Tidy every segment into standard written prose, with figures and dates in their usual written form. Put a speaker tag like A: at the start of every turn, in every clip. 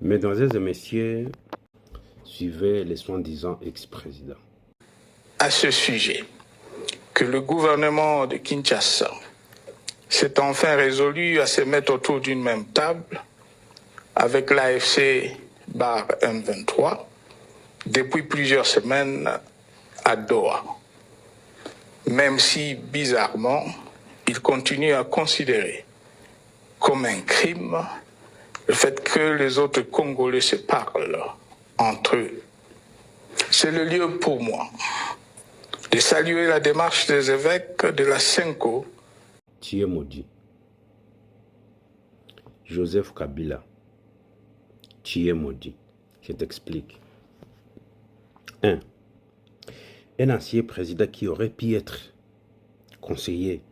A: Mesdames et messieurs, suivez les soi-disant ex-présidents.
B: À ce sujet, que le gouvernement de Kinshasa s'est enfin résolu à se mettre autour d'une même table avec l'AFC/M23 depuis plusieurs semaines à Doha. Même si, bizarrement, il continue à considérer comme un crime le fait que les autres Congolais se parlent entre eux. C'est le lieu pour moi de saluer la démarche des évêques de la Senko.
A: Tu es maudit. Joseph Kabila, tu es maudit. Je t'explique. 1. Un ancien président qui aurait pu être conseiller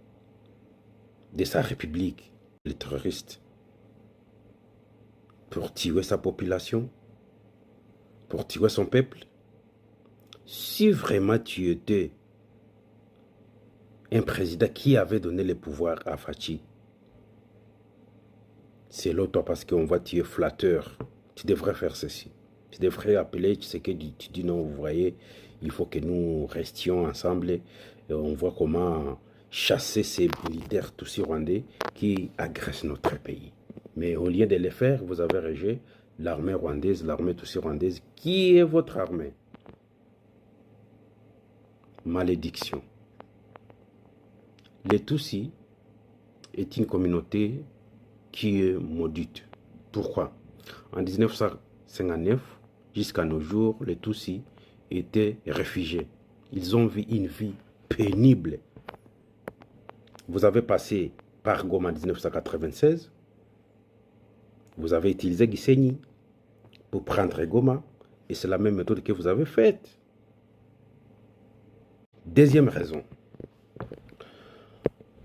A: de sa république, les terroristes, pour tuer sa population, pour tuer son peuple. Si vraiment tu étais un président qui avait donné le pouvoir à Fachi, c'est l'autre parce qu'on voit tu es flatteur, tu devrais faire ceci. Tu devrais appeler ce que tu dis non, vous voyez, il faut que nous restions ensemble et on voit comment chasser ces militaires tous rwandais qui agressent notre pays. Mais au lieu de le faire, vous avez rejeté l'armée rwandaise, l'armée tutsi rwandaise. Qui est votre armée? Malédiction. Les Tutsis est une communauté qui est maudite. Pourquoi? En 1959, jusqu'à nos jours, les Tutsis étaient réfugiés. Ils ont vu une vie pénible. Vous avez passé par Goma en 1996. Vous avez utilisé Gisenyi pour prendre Goma. Et c'est la même méthode que vous avez faite. Deuxième raison.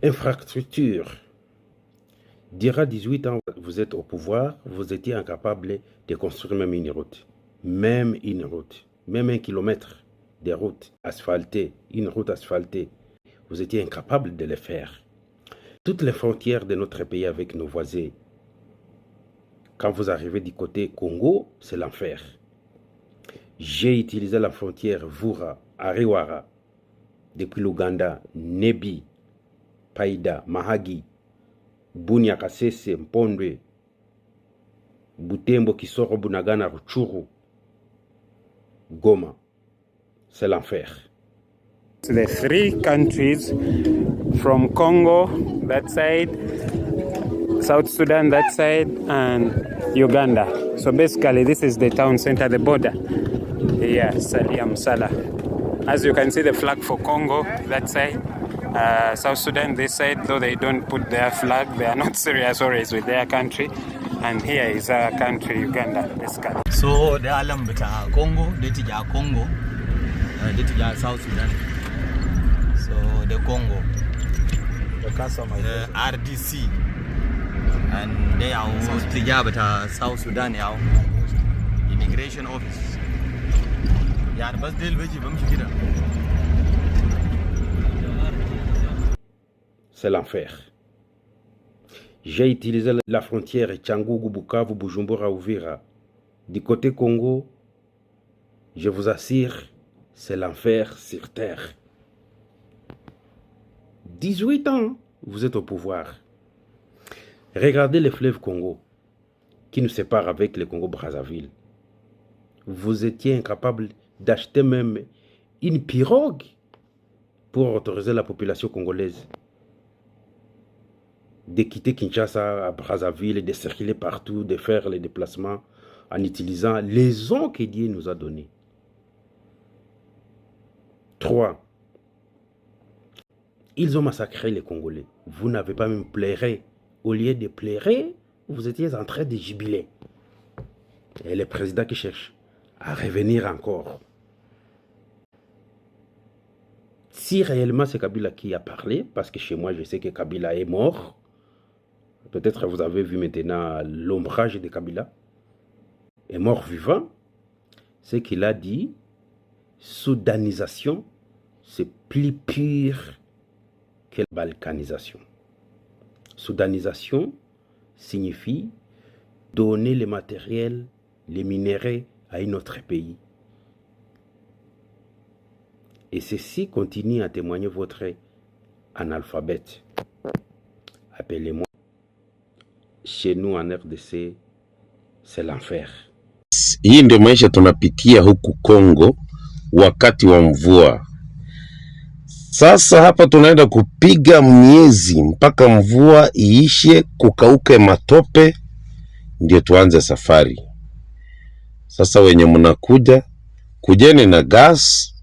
A: Infrastructure. Dira 18 ans, vous êtes au pouvoir, vous étiez incapable de construire même une route. Même une route. Même 1 kilomètre de route asphaltée. Une route asphaltée. Vous étiez incapable de le faire. Toutes les frontières de notre pays avec nos voisins, quand vous arrivez du côté Congo, c'est l'enfer. J'ai utilisé la frontière Vura, Ariwara, depuis l'Ouganda, Nebi, Païda, Mahagi, Bunia, Kasese, Mpondwe, Butembo, Kisoro, Bunagana, Ruchuru, Goma. C'est l'enfer.
C: The 3 countries from Congo, that side, South Sudan, that side, and Uganda. So basically, this is the town center, the border. Yeah, Salia Msala. As you can see, the flag for Congo, that side. South Sudan, this side, though they don't put their flag, they are not serious always with their country. And here is our country, Uganda, basically.
D: So the alam bita Congo, detija Congo, detija South Sudan. So the Congo, the RDC, and they are detija bita South Sudan yao, immigration office. Yeah, bas del beji bam shikida.
A: C'est l'enfer. J'ai utilisé la frontière Tchangougou, Bukavu, Bujumbura, Uvira. Du côté Congo, je vous assure, c'est l'enfer sur terre. 18 ans, vous êtes au pouvoir. Regardez le fleuve Congo, qui nous sépare avec le Congo-Brazzaville. Vous étiez incapable d'acheter même une pirogue pour autoriser la population congolaise de quitter Kinshasa à Brazzaville, de circuler partout, de faire les déplacements en utilisant les ondes que Dieu nous a donnés. 3. Ils ont massacré les Congolais. Vous n'avez pas même pleuré. Au lieu de pleurer, vous étiez en train de jubiler. Et le président qui cherche à revenir encore. Si réellement c'est Kabila qui a parlé, parce que chez moi je sais que Kabila est mort, peut-être vous avez vu maintenant l'ombrage de Kabila, est mort vivant, c'est qu'il a dit, soudanisation, c'est plus pire que la balkanisation. Soudanisation signifie donner les matériels, les minéraux à un autre pays. Et ceci continue à témoigner votre analphabète. Appelez-moi. Chez nous en RDC, c'est l'enfer.
E: Hii ndio maisha tunapitia huku Kongo wakati wa mvua. Sasa hapa tunaenda kupiga miezi mpaka mvua iishe, kukauke matope, ndio tuanze safari. Sasa wenye mnakuja, kujeni na gas,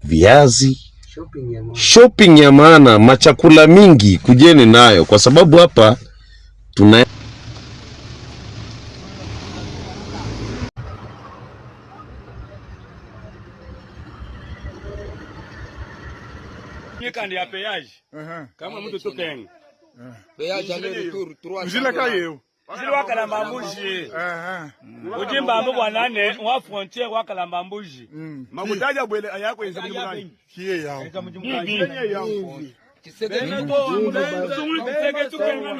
E: viazi, shopping ya maana, machakula mingi, kujeni nayo kwa sababu hapa tuna
F: kandi ya péage. Kama mtu tukenga.
G: Péage aller retour 300.
F: Mjina kayo. Mjina wakala mambuji. Ujimba ambo bwanane wa frontière wakala mambuji. Mabutaja bwele ayako yenza mjimani. Kiye yao. Kiye yao. Kisege to. Kisege tukenga.